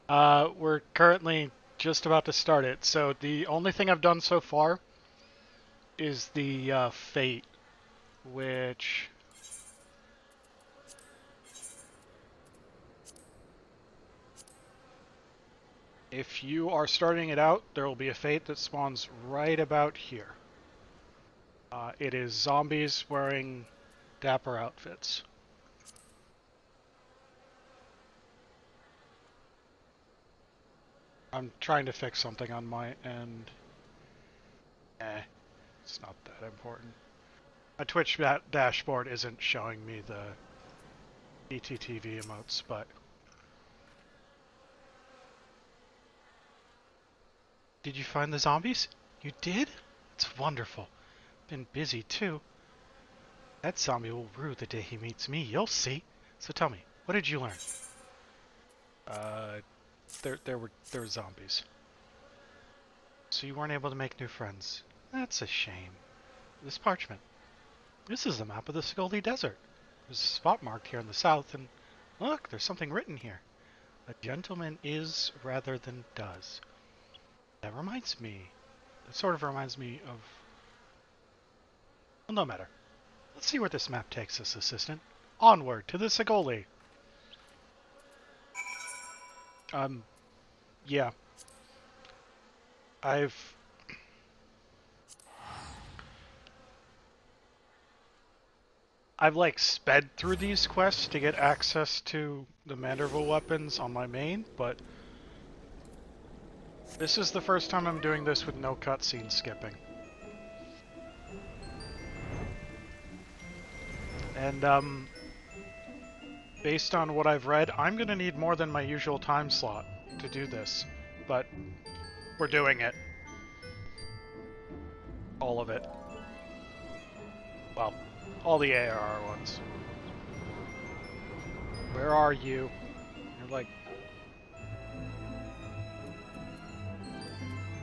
We're currently just about to start it, so the only thing I've done so far is the fate, which if you are starting it out, there will be a fate that spawns right about here. It is zombies wearing dapper outfits. I'm trying to fix something on my end. It's not that important. My Twitch dashboard isn't showing me the BTTV emotes, but... Did you find the zombies? You did? It's wonderful. Been busy too. That zombie will rue the day he meets me, you'll see. So tell me, what did you learn? Uh, there were zombies. So you weren't able to make new friends. That's a shame. This parchment. This is the map of the Scully Desert. There's a spot marked here in the south, and look, there's something written here. A gentleman is rather than does. That reminds me. That sort of reminds me of... Well, no matter. Let's see where this map takes us, assistant. Onward to the Sigoli. Yeah. I've like sped through these quests to get access to the Manderville weapons on my main, but this is the first time I'm doing this with no cutscene skipping. And based on what I've read, I'm gonna need more than my usual time slot to do this, but we're doing it. All of it. Well, all the ARR ones. Where are you? You're like...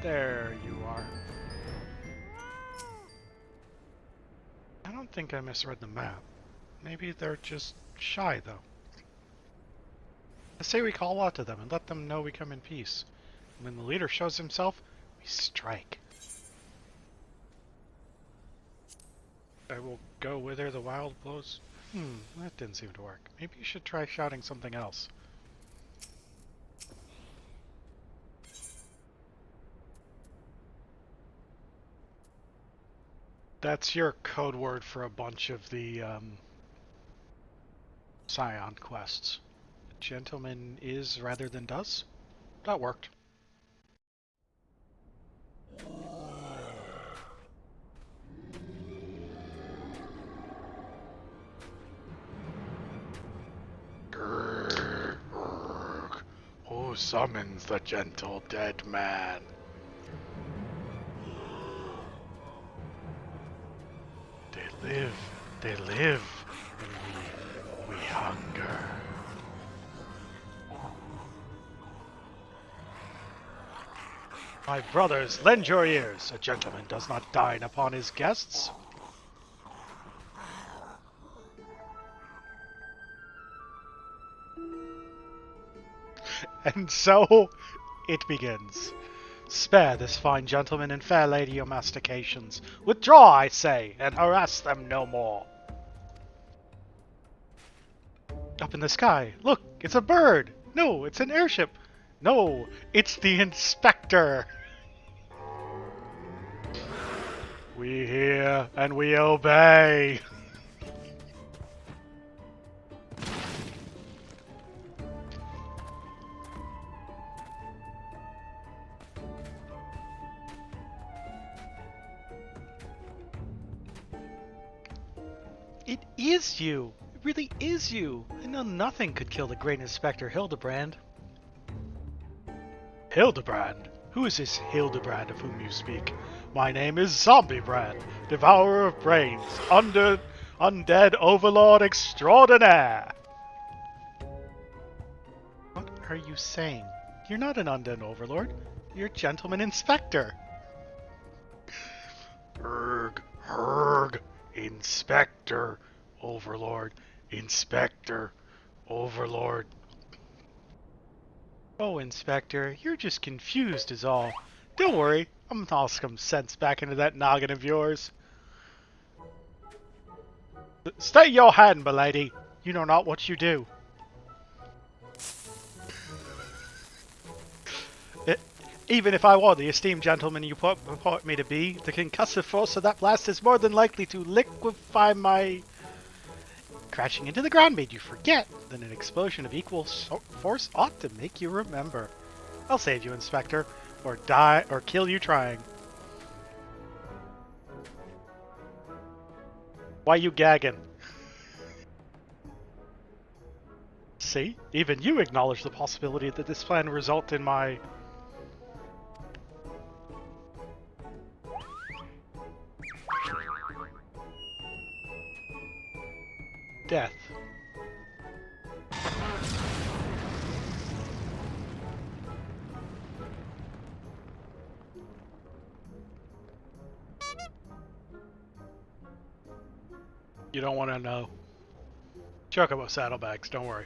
There you are. I don't think I misread the map. Maybe they're just shy, though. I say we call out to them and let them know we come in peace. When the leader shows himself, we strike. I will go whither the wild blows. That didn't seem to work. Maybe you should try shouting something else. That's your code word for a bunch of the Scion quests. Gentleman is rather than does? That worked. Who summons the gentle dead man? They live, and we hunger. My brothers, lend your ears. A gentleman does not dine upon his guests. And so it begins. Spare this fine gentleman and fair lady your mastications. Withdraw, I say, and harass them no more. Up in the sky, look, it's a bird. No, it's an airship. No, it's the inspector. We hear and we obey. It is you. It really is you. I know nothing could kill the great Inspector Hildibrand. Hildibrand? Who is this Hildibrand of whom you speak? My name is Zombiebrand, devourer of brains, undead overlord extraordinaire. What are you saying? You're not an undead overlord. You're gentleman inspector. Herg, inspector, overlord, inspector, overlord. Oh, Inspector, you're just confused is all. Don't worry, I'm gonna toss some sense back into that noggin of yours. Stay your hand, milady. You know not what you do. It, even if I were the esteemed gentleman you purport me to be, the concussive force of that blast is more than likely to liquefy my... Crashing into the ground made you forget that an explosion of equal force ought to make you remember. I'll save you, Inspector, or die or kill you trying. Why you gagging? See? Even you acknowledge the possibility that this plan will result in my... death. You don't want to know. Chocobo saddlebags, don't worry.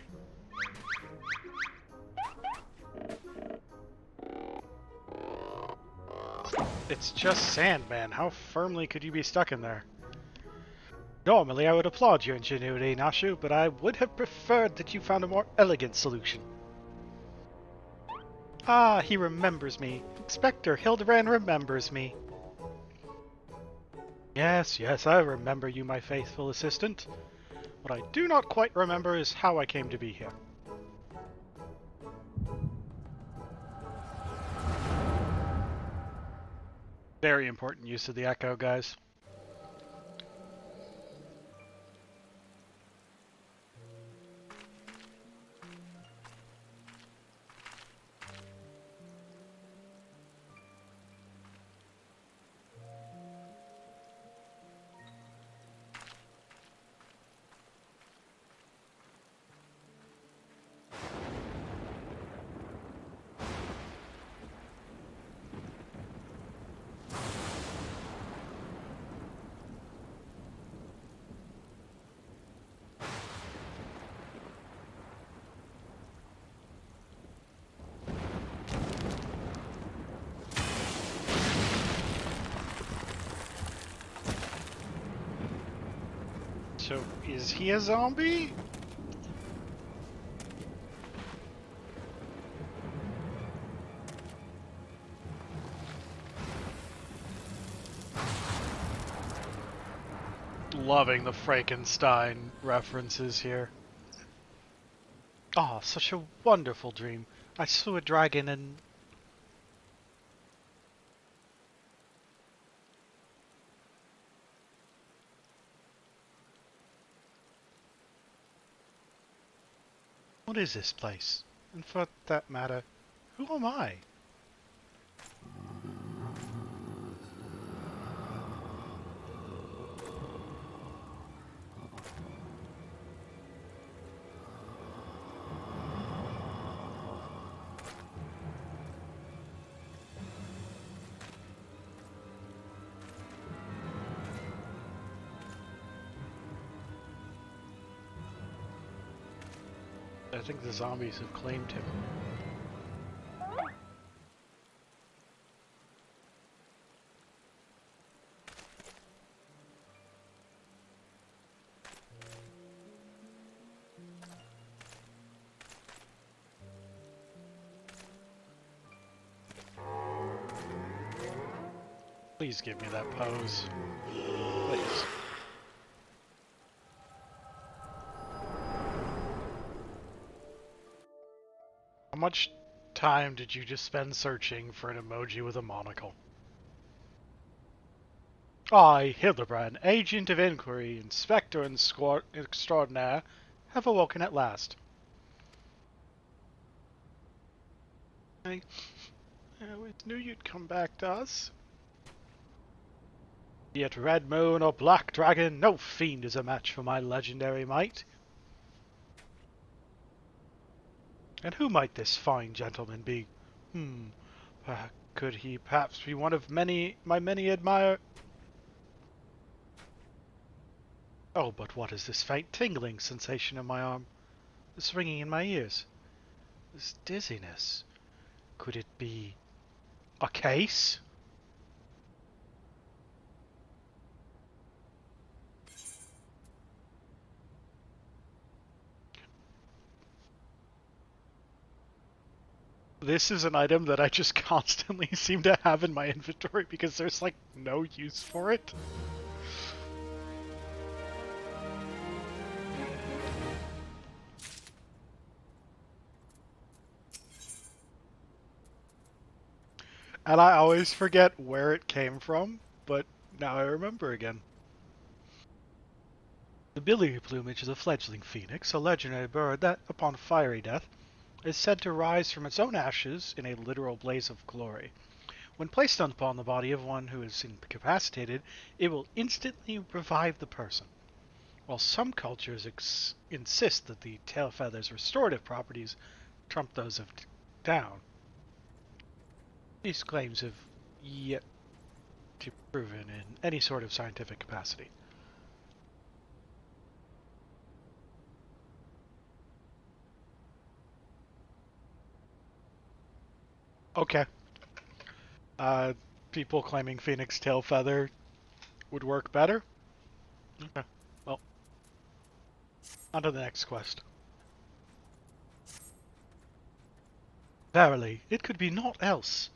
It's just sand, man. How firmly could you be stuck in there? Normally, I would applaud your ingenuity, Nashu, but I would have preferred that you found a more elegant solution. Ah, he remembers me. Inspector Hildibrand remembers me. Yes, yes, I remember you, my faithful assistant. What I do not quite remember is how I came to be here. Very important use of the echo, guys. So, is he a zombie? Loving the Frankenstein references here. Ah, such a wonderful dream. I slew a dragon and... What is this place? And for that matter, who am I? I think the zombies have claimed him. Please give me that pose. Please. How much time did you just spend searching for an emoji with a monocle? I, Hildibrand, agent of inquiry, inspector and extraordinaire, have awoken at last. I always knew you'd come back to us. Be it red moon or black dragon, no fiend is a match for my legendary might. And who might this fine gentleman be? Could he perhaps be one of my many admirer... Oh, but what is this faint tingling sensation in my arm? This ringing in my ears? This dizziness. Could it be a case? This is an item that I just constantly seem to have in my inventory because there's like no use for it. And I always forget where it came from, but now I remember again. The biliary plumage of the fledgling phoenix, a legendary bird that, upon fiery death, is said to rise from its own ashes in a literal blaze of glory. When placed upon the body of one who is incapacitated, it will instantly revive the person. While some cultures insist that the tail feather's restorative properties trump those of down, these claims have yet to be proven in any sort of scientific capacity. Okay. People claiming phoenix tail feather would work better? Okay. Well, on to the next quest. Verily, it could be naught else.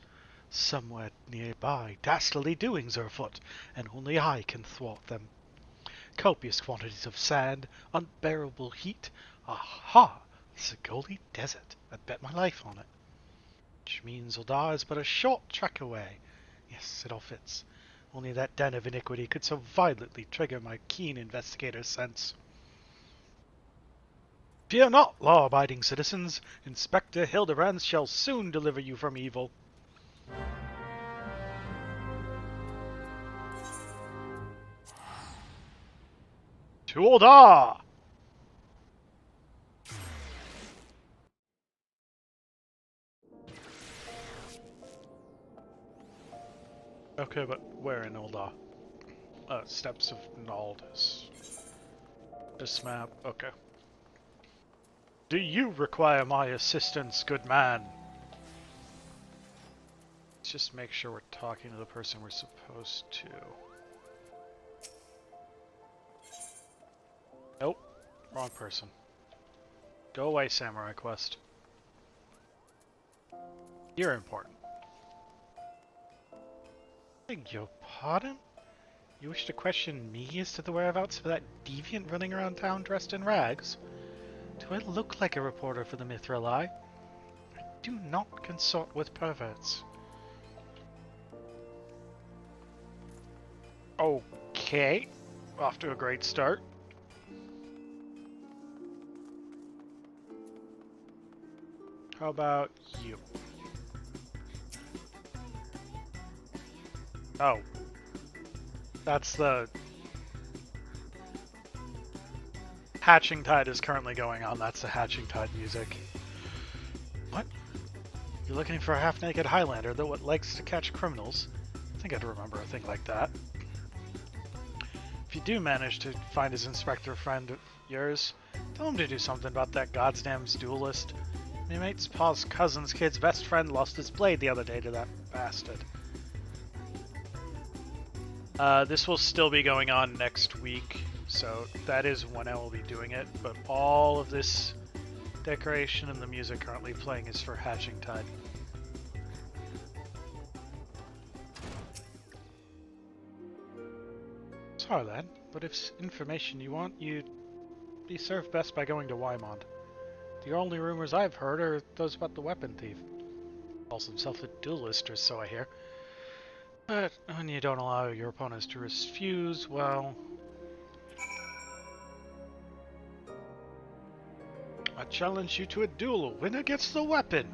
Somewhere nearby, dastardly doings are afoot, and only I can thwart them. Copious quantities of sand, unbearable heat. Aha! Sigoli Desert. I'd bet my life on it. Which means Uldar is but a short trek away. Yes, it all fits. Only that den of iniquity could so violently trigger my keen investigator sense. Fear not, law-abiding citizens. Inspector Hildibrand shall soon deliver you from evil. To Uldar! Okay, but where in Uldar? Steps of Naldus. This map, okay. Do you require my assistance, good man? Let's just make sure we're talking to the person we're supposed to. Nope, wrong person. Go away, Samurai Quest. You're important. Beg your pardon? You wish to question me as to the whereabouts of that deviant running around town dressed in rags? Do I look like a reporter for the Mithril Eye? I do not consort with perverts. Okay. Off to a great start. How about you? Oh. That's the... Hatching Tide is currently going on. That's the Hatching Tide music. What? You're looking for a half-naked Highlander that likes to catch criminals? I think I'd remember a thing like that. If you do manage to find his inspector friend of yours, tell him to do something about that goddamn duelist. My mate's pa's cousin's kid's best friend lost his blade the other day to that bastard. This will still be going on next week, so that is when I will be doing it, but all of this decoration and the music currently playing is for Hatching Tide. Sorry, lad, but if information you want, you'd be served best by going to Wymond. The only rumors I've heard are those about the weapon thief. Calls himself a duelist, or so I hear. But when you don't allow your opponents to refuse, well... I challenge you to a duel. Winner gets the weapon.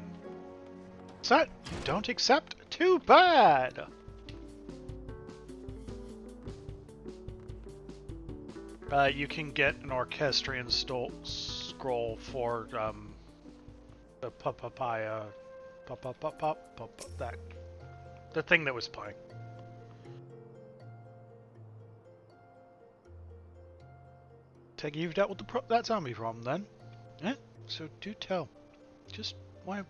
Set, you don't accept? Too bad! You can get an orchestrion scroll for the papaya, that the thing that was playing. Take you've dealt with that zombie problem then, yeah? So do tell. Just Why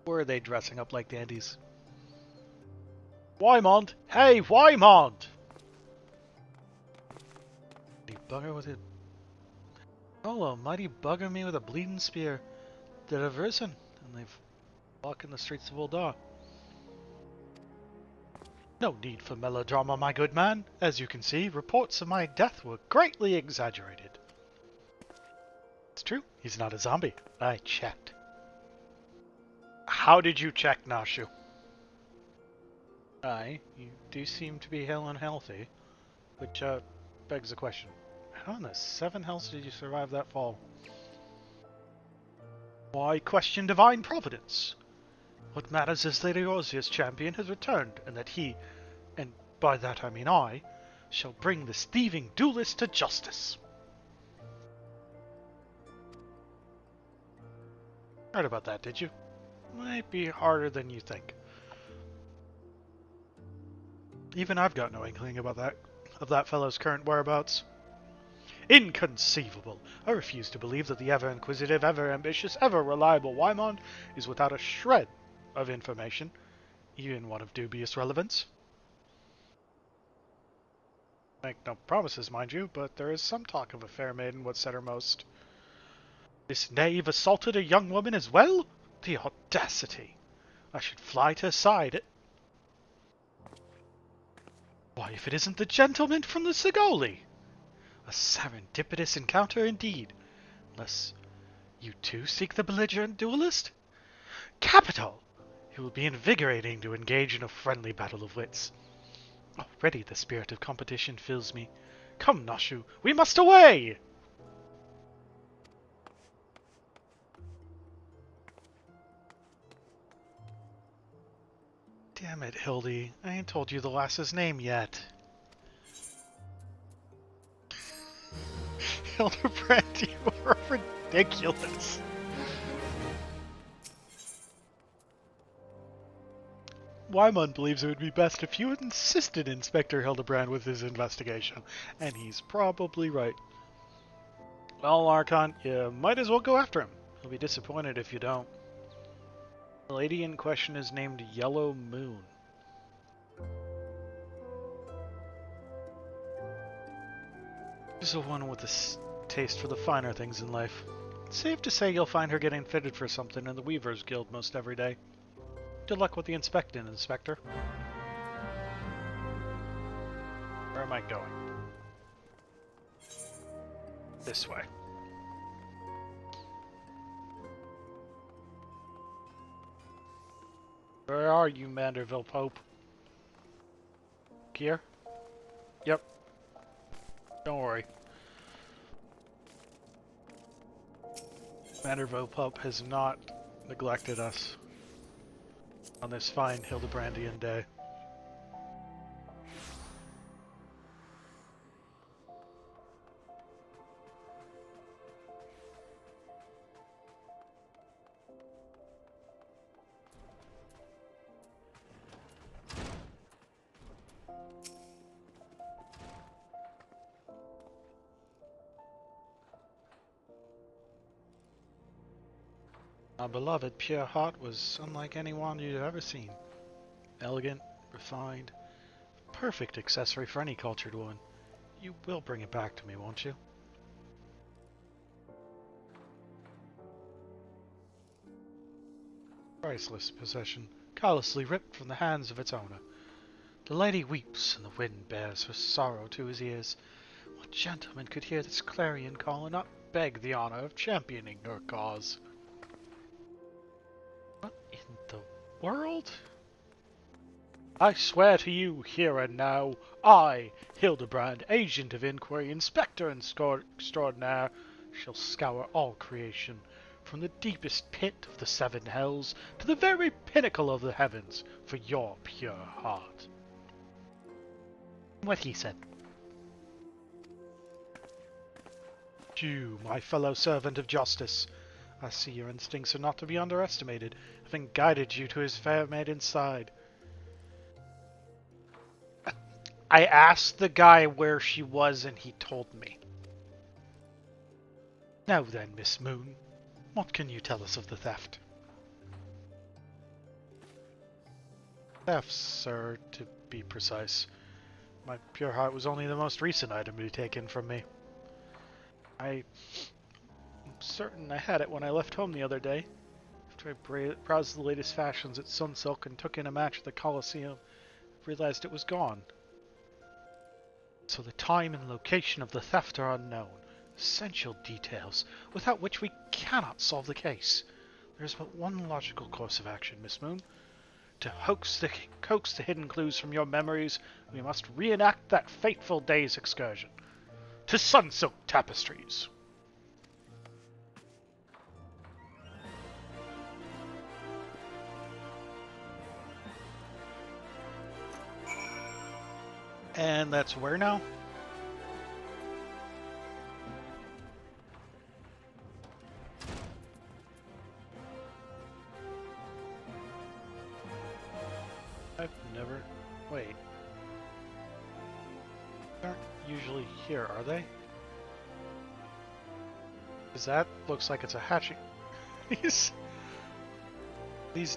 were they dressing up like dandies? Wymond! Hey, Wymond! Mighty bugger with it. Oh, a mighty bugger me with a bleeding spear. That have risen, and they've walked in the streets of Uldar. No need for melodrama, my good man. As you can see, reports of my death were greatly exaggerated. It's true, he's not a zombie. I checked. How did you check, Nashu? Aye, you do seem to be hale and healthy, which begs the question. How in the 7 hells did you survive that fall? Why question divine providence? What matters is that Eorzea's champion has returned, and that he, and by that I mean I, shall bring this thieving duelist to justice. Heard about that, did you? Might be harder than you think. Even I've got no inkling about that fellow's current whereabouts. Inconceivable! I refuse to believe that the ever-inquisitive, ever-ambitious, ever-reliable Wymond is without a shred of information, even one of dubious relevance. Make no promises, mind you, but there is some talk of a fair maiden what set her most. This knave assaulted a young woman as well? The audacity! I should fly to his side. Why, if it isn't the gentleman from the Sigoli! A serendipitous encounter indeed, unless you too seek the belligerent duelist? Capital! It will be invigorating to engage in a friendly battle of wits. Already the spirit of competition fills me. Come, Nashu, we must away! Damn it, Hildy. I ain't told you the lass's name yet. Hildibrand, you are ridiculous. Wymond believes it would be best if you insisted Inspector Hildibrand with his investigation, and he's probably right. Well, Archon, you might as well go after him. He'll be disappointed if you don't. The lady in question is named Yellow Moon. She's the one with a taste for the finer things in life. Safe to say you'll find her getting fitted for something in the Weavers Guild most every day. Good luck with the inspection, Inspector. Where am I going? This way. Where are you, Manderville Pope? Here? Yep. Don't worry. Manderville Pope has not neglected us on this fine Hildibrandian day. Our beloved pure heart was unlike anyone you'd ever seen. Elegant, refined, perfect accessory for any cultured woman. You will bring it back to me, won't you? Priceless possession, callously ripped from the hands of its owner. The lady weeps, and the wind bears her sorrow to his ears. What gentleman could hear this clarion call and not beg the honor of championing her cause? What in the world? I swear to you, here and now, I, Hildibrand, Agent of Inquiry, Inspector and Extraordinaire, shall scour all creation, from the deepest pit of the 7 hells to the very pinnacle of the heavens, for your pure heart. What he said. You, my fellow servant of justice, I see your instincts are not to be underestimated, having guided you to his fair maiden's side. I asked the guy where she was and he told me. Now then, Miss Moon, what can you tell us of the theft? thefts, sir, to be precise. My pure heart was only the most recent item to be taken from me. I'm certain I had it when I left home the other day. After I browsed the latest fashions at Sunsilk and took in a match at the Coliseum, I realized it was gone. So the time and location of the theft are unknown. Essential details, without which we cannot solve the case. There is but one logical course of action, Miss Moon. To coax the hidden clues from your memories, we must reenact that fateful day's excursion. To Sunsilk Tapestries! And that's where now? I've never... Wait. They aren't usually here, are they? Because that looks like it's a hatching... These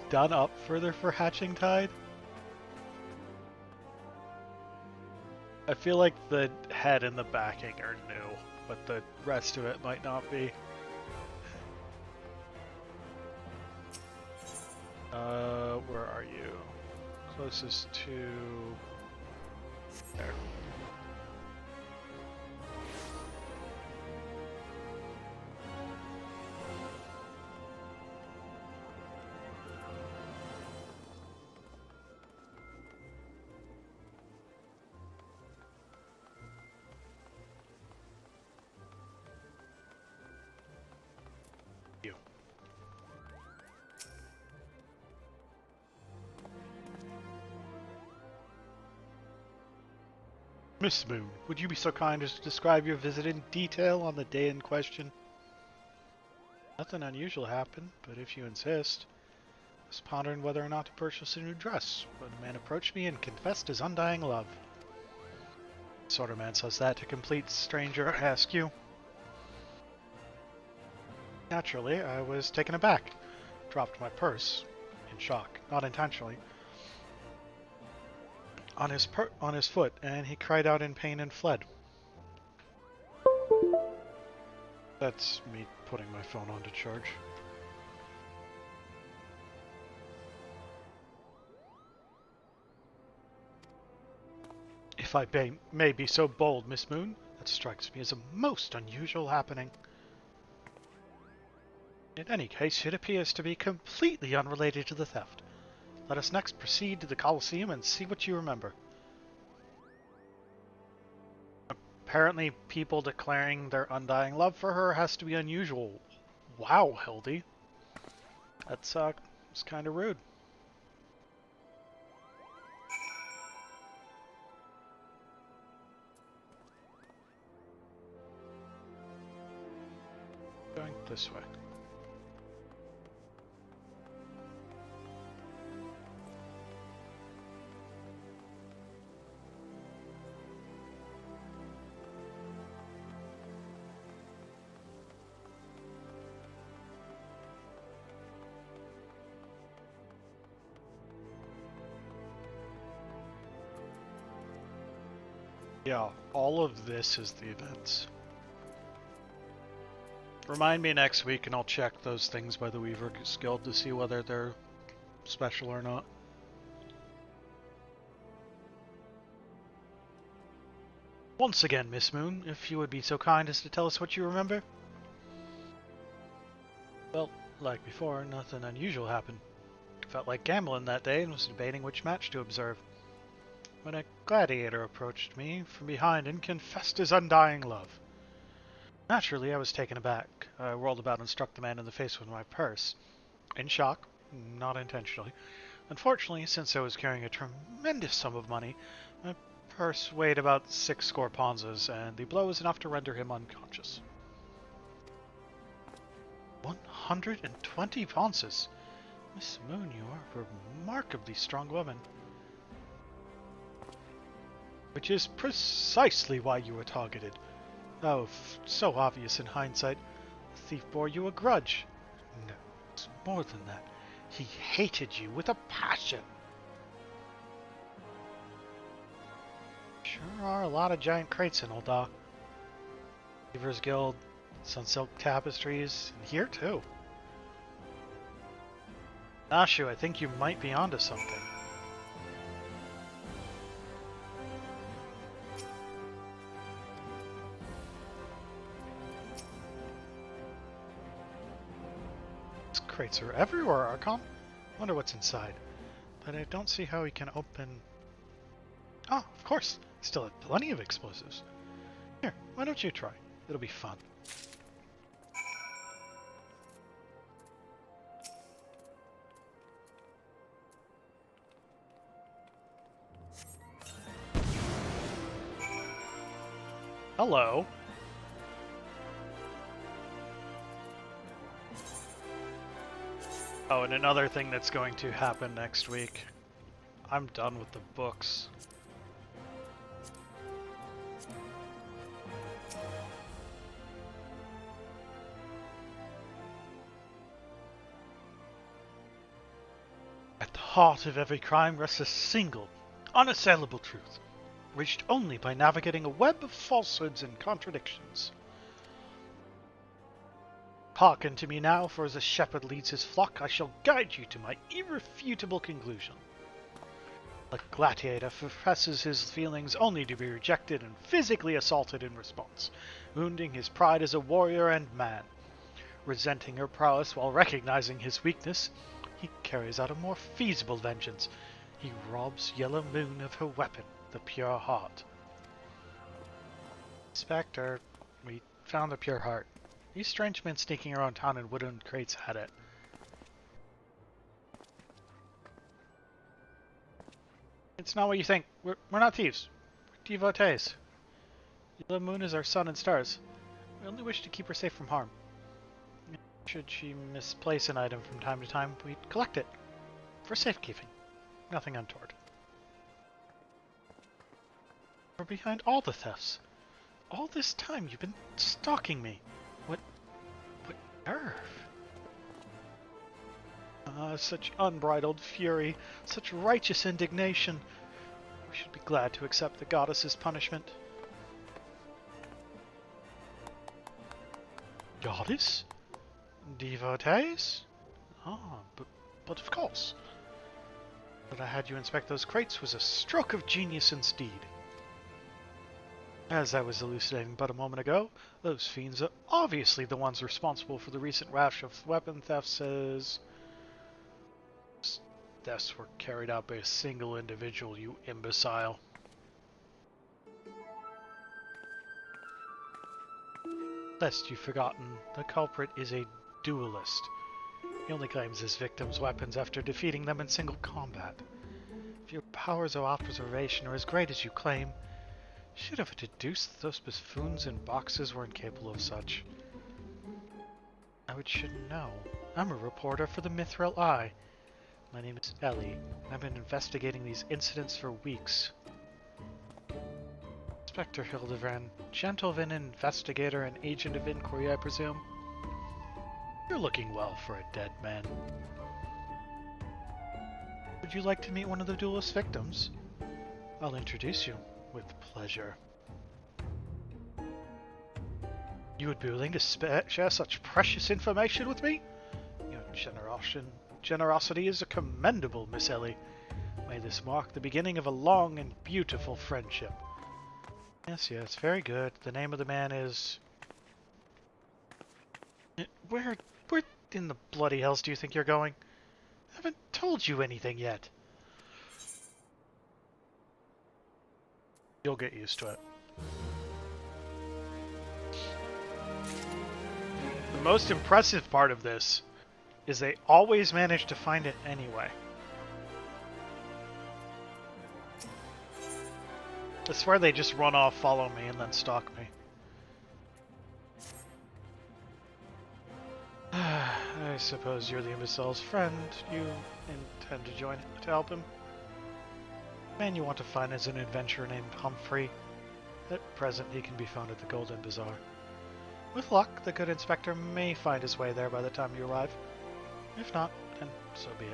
done up further for Hatching Tide? I feel like the head and the backing are new, but the rest of it might not be. Where are you? Closest to... there. You. Miss Moon, would you be so kind as to describe your visit in detail on the day in question? Nothing unusual happened, but if you insist. I was pondering whether or not to purchase a new dress, when a man approached me and confessed his undying love. What sort of man says that to a complete stranger, I ask you? Naturally, I was taken aback. Dropped my purse, in shock, not intentionally, on his foot, and he cried out in pain and fled. That's me putting my phone on to charge. If I may be so bold, Miss Moon, that strikes me as a most unusual happening. In any case, it appears to be completely unrelated to the theft. Let us next proceed to the Coliseum and see what you remember. Apparently, people declaring their undying love for her has to be unusual. Wow, Hildy. That's, it's kind of rude. Going this way. Yeah, all of this is the events. Remind me next week and I'll check those things by the Weaver's Guild to see whether they're special or not. Once again, Miss Moon, if you would be so kind as to tell us what you remember. Well, like before, nothing unusual happened. Felt like gambling that day and was debating which match to observe, when a gladiator approached me from behind and confessed his undying love. Naturally, I was taken aback. I whirled about and struck the man in the face with my purse. In shock, not intentionally. Unfortunately, since I was carrying a tremendous sum of money, my purse weighed about 6 score ponzas, and the blow was enough to render him unconscious. 120 ponzas? Miss Moon, you are a remarkably strong woman. Which is precisely why you were targeted. Oh, so obvious in hindsight. The thief bore you a grudge. No, it's more than that. He hated you with a passion. Sure are a lot of giant crates in Old Dock. Weaver's Guild, Sunsilk Tapestries, and here too. Nashu, I think you might be onto something. These crates are everywhere, Archon. Wonder what's inside. But I don't see how we can open... Oh, of course. Still have plenty of explosives. Here, why don't you try? It'll be fun. Hello. Oh, and another thing that's going to happen next week. I'm done with the books. At the heart of every crime rests a single, unassailable truth, reached only by navigating a web of falsehoods and contradictions. Hearken to me now, for as a shepherd leads his flock, I shall guide you to my irrefutable conclusion. The gladiator professes his feelings only to be rejected and physically assaulted in response, wounding his pride as a warrior and man. Resenting her prowess while recognizing his weakness, he carries out a more feasible vengeance. He robs Yellow Moon of her weapon, the pure heart. Inspector, we found the pure heart. These strange men sneaking around town in wooden crates had it. It's not what you think. We're not thieves. We're devotees. Yellow Moon is our sun and stars. We only wish to keep her safe from harm. Should she misplace an item from time to time, we'd collect it. For safekeeping. Nothing untoward. We're behind all the thefts. All this time you've been stalking me. What nerve? Such unbridled fury, such righteous indignation. We should be glad to accept the goddess's punishment. Goddess? Devotees? Ah, but of course. That I had you inspect those crates was a stroke of genius indeed. As I was elucidating but a moment ago, those fiends are obviously the ones responsible for the recent rash of weapon thefts as... Thefts were carried out by a single individual, you imbecile. Lest you've forgotten, the culprit is a duelist. He only claims his victims' weapons after defeating them in single combat. If your powers of observation are as great as you claim, you should have deduced that those buffoons in boxes were incapable of such. I should know. I'm a reporter for the Mithril Eye. My name is Ellie, and I've been investigating these incidents for weeks. Inspector Hildibrand, gentleman investigator and agent of inquiry, I presume? You're looking well for a dead man. Would you like to meet one of the duelist victims? I'll introduce you, with pleasure. You would be willing to share such precious information with me? Your generosity is commendable, Miss Ellie. May this mark the beginning of a long and beautiful friendship. Yes, very good. The name of the man is... Where in the bloody hells do you think you're going? I haven't told you anything yet. You'll get used to it. The most impressive part of this is they always manage to find it anyway. I swear they just run off, follow me, and then stalk me. I suppose you're the imbecile's friend. You intend to join to help him? The man you want to find is an adventurer named Humphrey. At present, he can be found at the Golden Bazaar. With luck, the good inspector may find his way there by the time you arrive. If not, then so be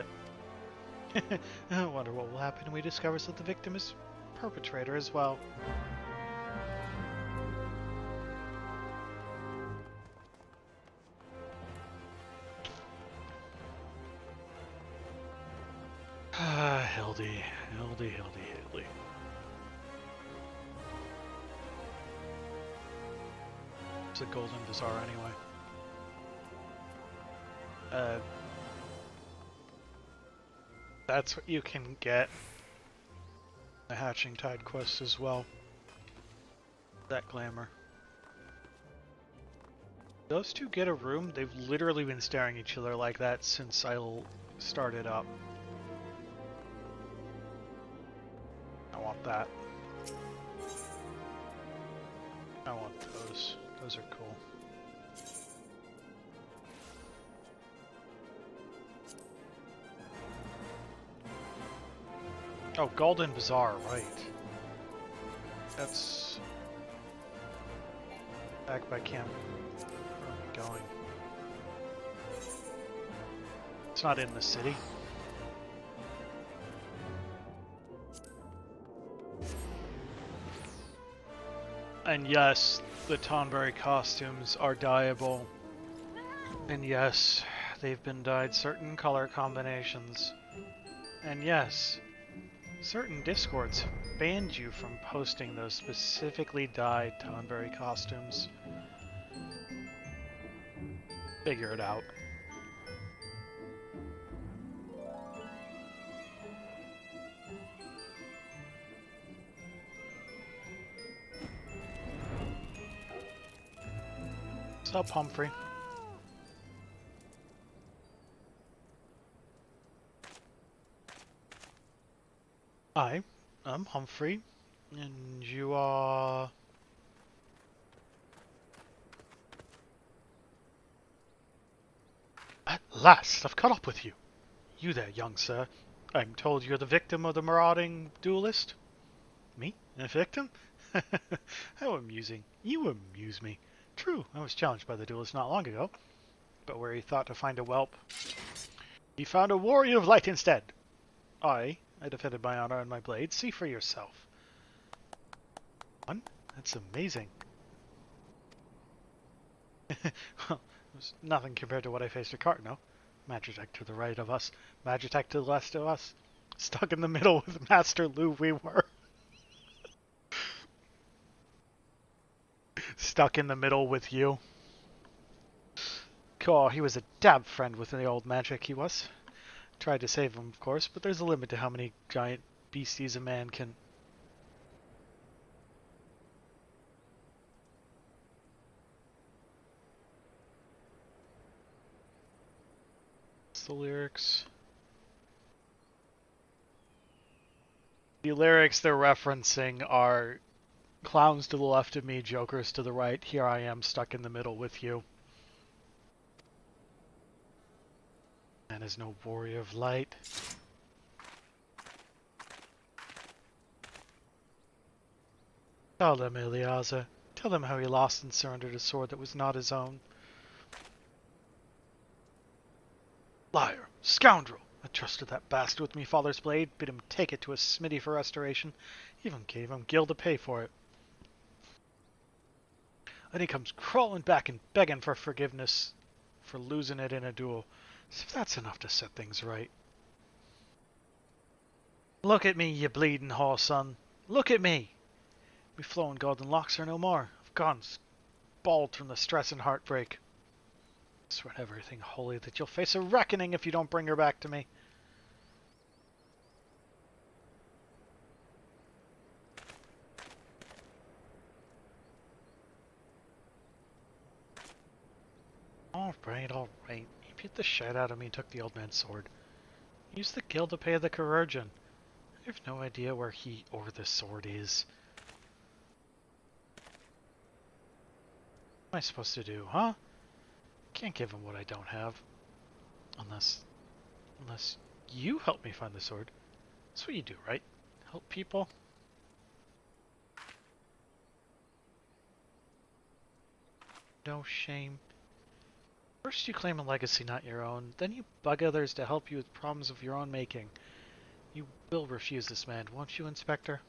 it. I wonder what will happen when he discovers that the victim is perpetrator as well. Hildy. It's a golden bazaar anyway. That's what you can get. The Hatching Tide quest as well. That glamour. Those two get a room? They've literally been staring at each other like that since I started up. I want that. I want those. Those are cool. Oh, Golden Bazaar, right. That's back by camp. Where are we going? It's not in the city. And yes, the Tonberry costumes are dyeable. And yes, they've been dyed certain color combinations. And yes, certain Discords banned you from posting those specifically dyed Tonberry costumes. Figure it out. What's up, Humphrey? Hi, I'm Humphrey, and you are... At last, I've caught up with you. You there, young sir. I'm told you're the victim of the marauding duelist. Me? A victim? How amusing. You amuse me. True, I was challenged by the duelist not long ago, but where he thought to find a whelp, he found a warrior of light instead. I defended my honor and my blade. See for yourself. One? That's amazing. Well, it was nothing compared to what I faced at Cartno. Magitech to the right of us. Magitech to the left of us. Stuck in the middle with Master Lu we were. Stuck in the middle with you. Cool, he was a dab friend with the old magic, he was. Tried to save him, of course, but there's a limit to how many giant beasties a man can... What's the lyrics? The lyrics they're referencing are clowns to the left of me, jokers to the right. Here I am stuck in the middle with you. Man is no warrior of light. Tell them, Eleazar. Tell them how he lost and surrendered a sword that was not his own. Liar! Scoundrel! I trusted that bastard with me father's blade, bid him take it to a smithy for restoration, even gave him gil to pay for it. Then he comes crawling back and begging for forgiveness for losing it in a duel. As if that's enough to set things right. Look at me, you bleeding whore, son. Look at me. Me flowing golden locks are no more. I've gone bald from the stress and heartbreak. I swear to everything holy that you'll face a reckoning if you don't bring her back to me. Alright. He beat the shit out of me and took the old man's sword. Use the gil to pay the chirurgeon. I have no idea where he or the sword is. What am I supposed to do, huh? Can't give him what I don't have. Unless you help me find the sword. That's what you do, right? Help people? No shame. First you claim a legacy not your own, then you bug others to help you with problems of your own making. You will refuse this man, won't you, Inspector?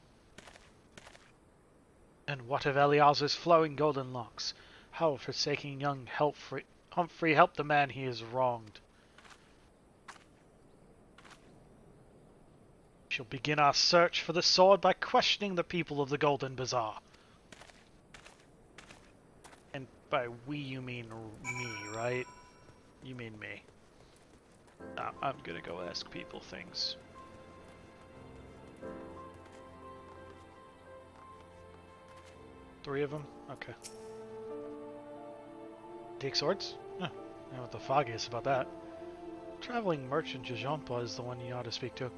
And what of Eleazar's flowing golden locks? How will forsaking young Humphrey help the man he has wronged? We shall begin our search for the sword by questioning the people of the Golden Bazaar. And by we you mean me, right? You mean me. I'm gonna go ask people things. Three of them? Okay. Take swords? Huh. I know what the foggiest about that. Traveling merchant Jajampa is the one you ought to speak to.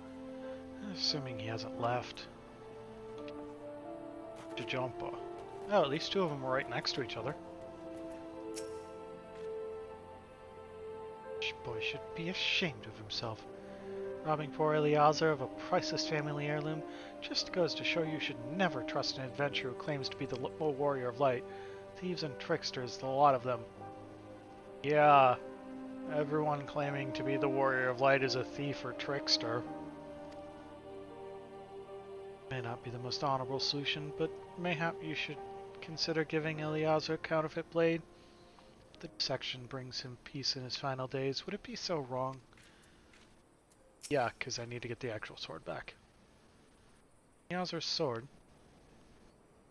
Assuming he hasn't left. Jajampa. Oh, at least two of them are right next to each other. This boy should be ashamed of himself. Robbing poor Eleazar of a priceless family heirloom just goes to show you should never trust an adventurer who claims to be the warrior of light. Thieves and tricksters, the lot of them. Yeah, everyone claiming to be the warrior of light is a thief or trickster. May not be the most honorable solution, but mayhap you should consider giving Eleazar a counterfeit blade. If the deception brings him peace in his final days, would it be so wrong? Yeah, because I need to get the actual sword back. Eleazar's sword.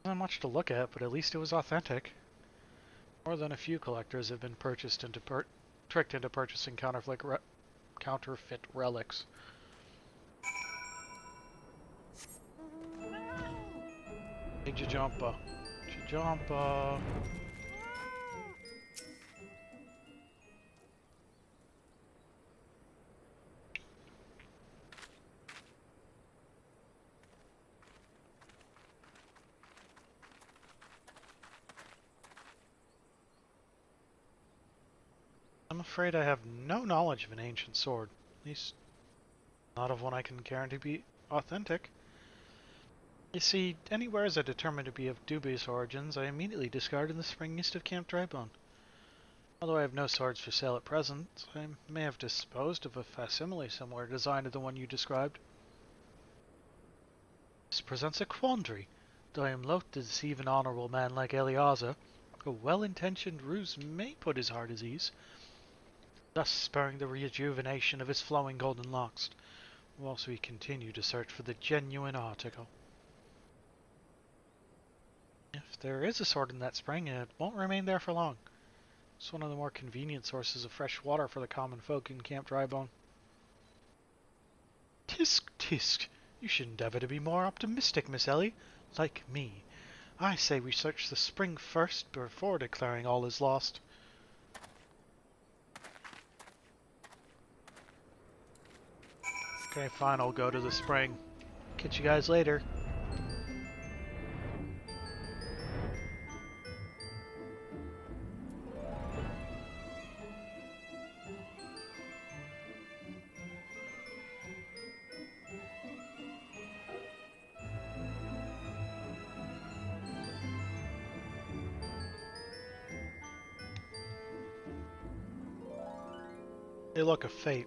Wasn't much to look at, but at least it was authentic. More than a few collectors have been tricked into purchasing counterfeit relics. Hey, Jajampa. Jajampa. I'm afraid I have no knowledge of an ancient sword. At least, not of one I can guarantee to be authentic. You see, any wares I determine to be of dubious origins, I immediately discard in the spring east of Camp Drybone. Although I have no swords for sale at present, I may have disposed of a facsimile similar design to the one you described. This presents a quandary. Though I am loath to deceive an honorable man like Eleazar, a well-intentioned ruse may put his heart at ease, thus spurring the rejuvenation of his flowing golden locks, whilst we continue to search for the genuine article. If there is a sword in that spring, it won't remain there for long. It's one of the more convenient sources of fresh water for the common folk in Camp Drybone. Tisk, tisk! You should endeavour to be more optimistic, Miss Ellie. Like me. I say we search the spring first before declaring all is lost. Okay, fine, I'll go to the spring. Catch you guys later. They look of fate.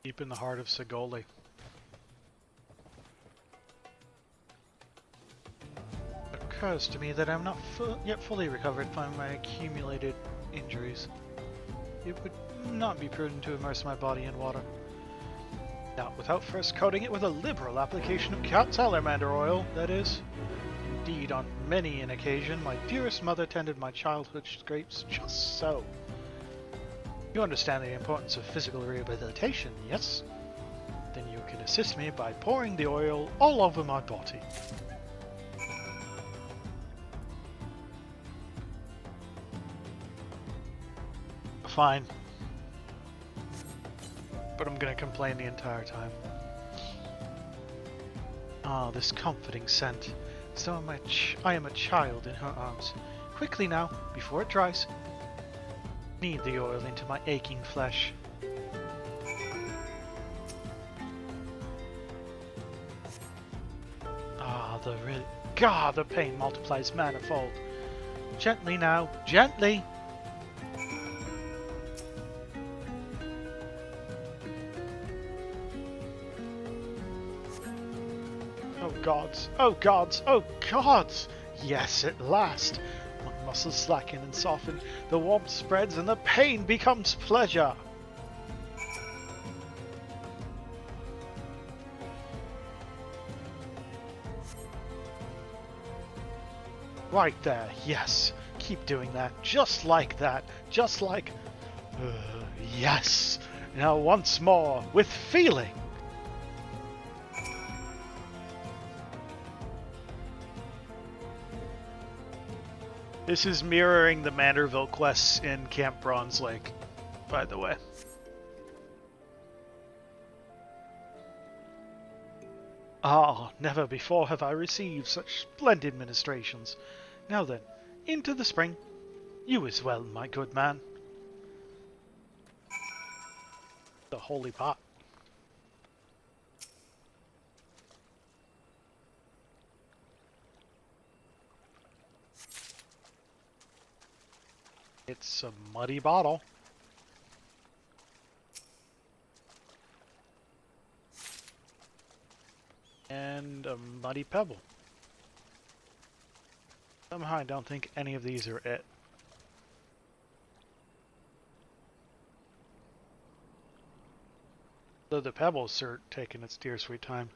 Deep in the heart of Segoli. It occurs to me that I'm not yet fully recovered from my accumulated injuries. It would not be prudent to immerse my body in water. Not without first coating it with a liberal application of salamander oil, that is. Indeed, on many an occasion, my dearest mother tended my childhood scrapes just so. You understand the importance of physical rehabilitation, yes? Then you can assist me by pouring the oil all over my body. Fine. But I'm gonna complain the entire time. Ah, this comforting scent. So I am a child in her arms. Quickly now, before it dries. Knead the oil into my aching flesh. Ah, the pain multiplies manifold. Gently now, gently! gods! Oh gods! Oh gods! Yes, at last! My muscles slacken and soften, the warmth spreads and the pain becomes pleasure! Right there, yes! Keep doing that, just like that, just like... yes! Now once more, with feeling! This is mirroring the Manorville quests in Camp Bronze Lake, by the way. Ah, never before have I received such splendid ministrations. Now then, into the spring. You as well, my good man. The holy pot. It's a muddy bottle. And a muddy pebble. Somehow I don't think any of these are it. Though the pebbles are taking its dear sweet time.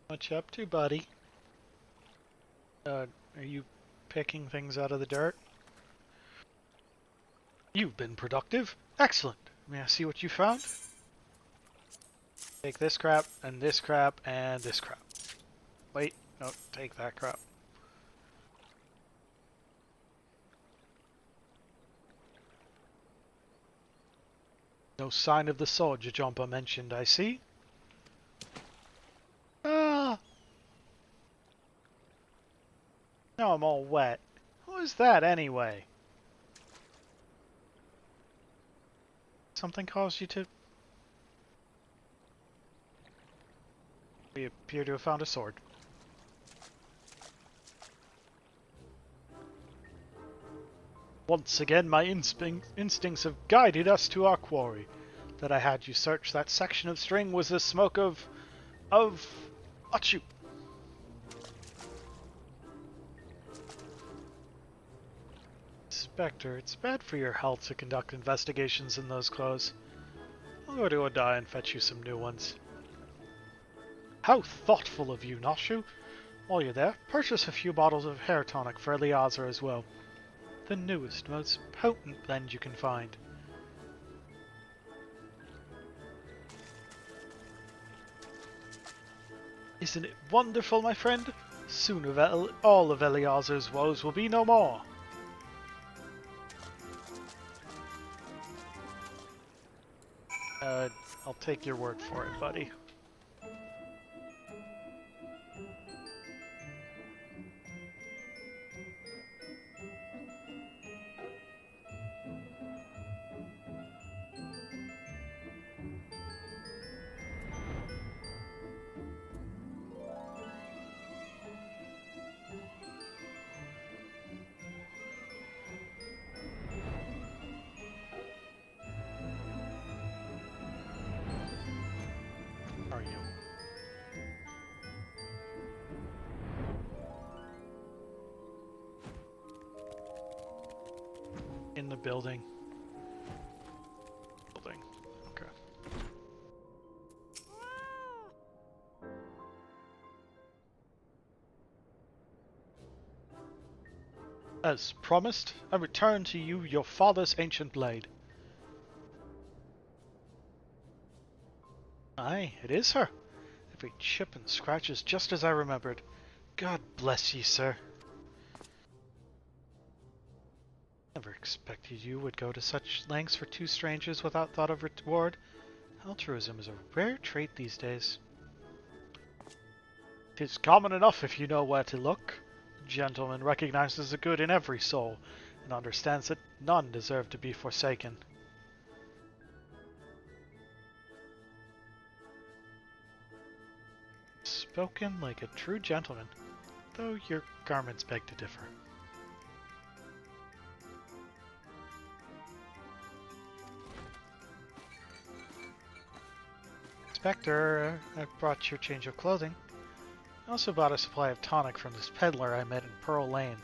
What you up to, buddy? Are you picking things out of the dirt? You've been productive. Excellent. May I see what you found? Take this crap, and this crap, and this crap. Wait, no, take that crap. No sign of the soldier jumper mentioned, I see. Ah! Now I'm all wet. Who is that, anyway? Something caused you to... We appear to have found a sword. Once again, my instincts have guided us to our quarry. That I had you search that section of string was the smoke of... Achoo! Inspector, it's bad for your health to conduct investigations in those clothes. I'll go to Odai and fetch you some new ones. How thoughtful of you, Noshu! While you're there, purchase a few bottles of hair tonic for Eleazar as well. The newest, most potent blend you can find. Isn't it wonderful, my friend? Soon all of Eleazar's woes will be no more. I'll take your word for it, buddy. Are you? In the building. Okay. As promised, I return to you your father's ancient blade. Aye, it is her. Every chip and scratch is just as I remembered. God bless ye, sir. Never expected you would go to such lengths for two strangers without thought of reward. Altruism is a rare trait these days. 'Tis common enough if you know where to look. The gentleman recognizes the good in every soul, and understands that none deserve to be forsaken. Spoken like a true gentleman, though your garments beg to differ. Spectre, I brought your change of clothing. I also bought a supply of tonic from this peddler I met in Pearl Lane.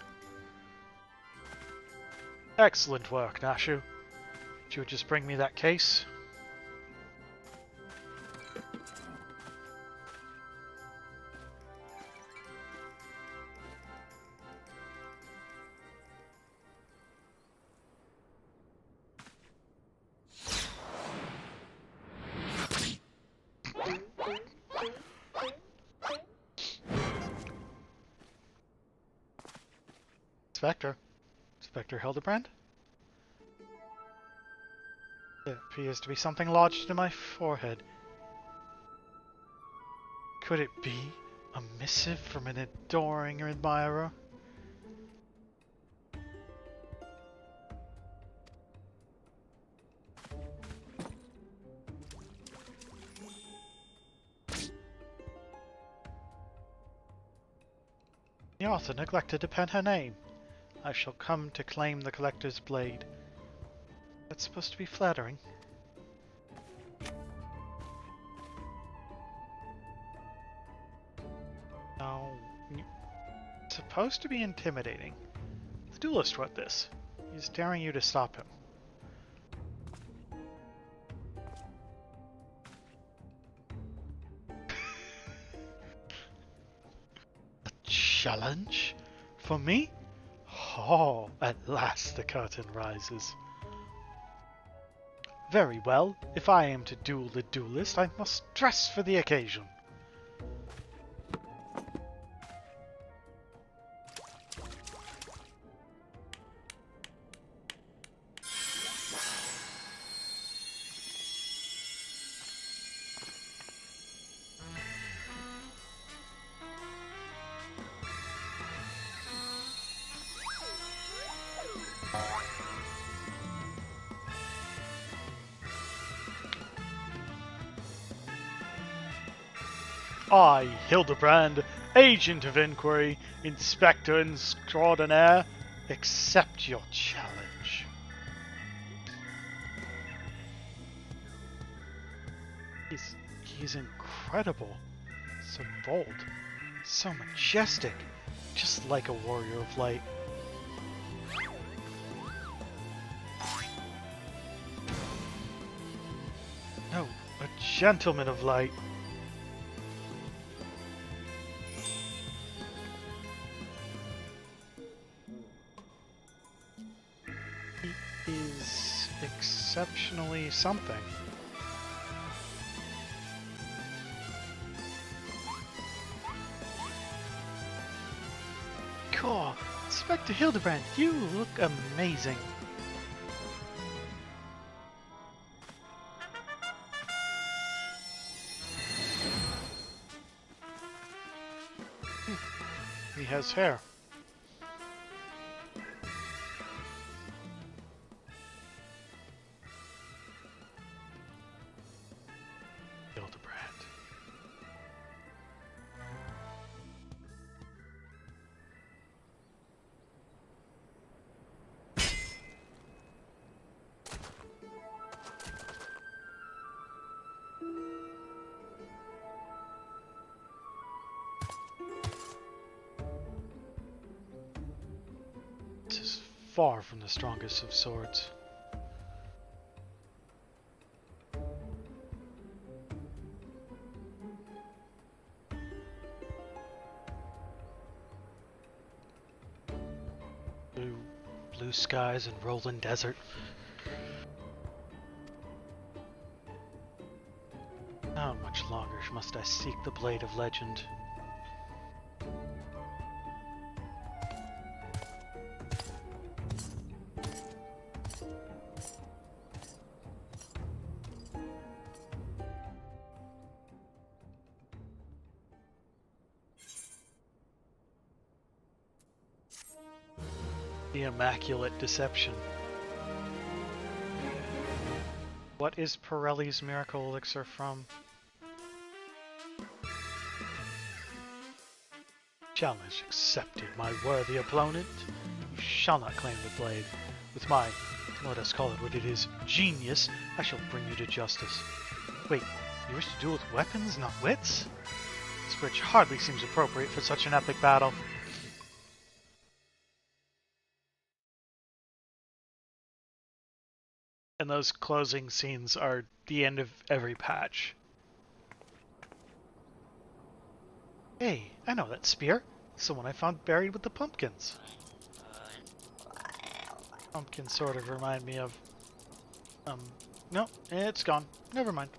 Excellent work, Nashu. Did you just bring me that case? Spectre Hildibrand? There appears to be something lodged in my forehead. Could it be a missive from an adoring admirer? The author neglected to pen her name. I shall come to claim the collector's blade. That's supposed to be flattering. No, it's supposed to be intimidating. The duelist wrote this. He's daring you to stop him. A challenge? For me? Oh, at last the curtain rises. Very well, if I am to duel the duelist, I must dress for the occasion. I, Hildibrand, Agent of Inquiry, Inspector Extraordinaire, accept your challenge. He's incredible. So bold. So majestic. Just like a warrior of light. No, a gentleman of light. Is exceptionally something. Cool. Inspector Hildibrand, you look amazing. He has hair. This is far from the strongest of swords. Blue skies and rolling desert. How much longer must I seek the blade of legend? The Immaculate Deception. What is Pirelli's miracle elixir from? Challenge accepted, my worthy opponent. You shall not claim the blade. With my, let us call it what it is, genius, I shall bring you to justice. Wait, You wish to duel with weapons, not wits? This bridge hardly seems appropriate for such an epic battle. And those closing scenes are the end of every patch. Hey, I know that spear. It's the one I found buried with the pumpkins. Pumpkins sort of remind me of... no, it's gone. Never mind.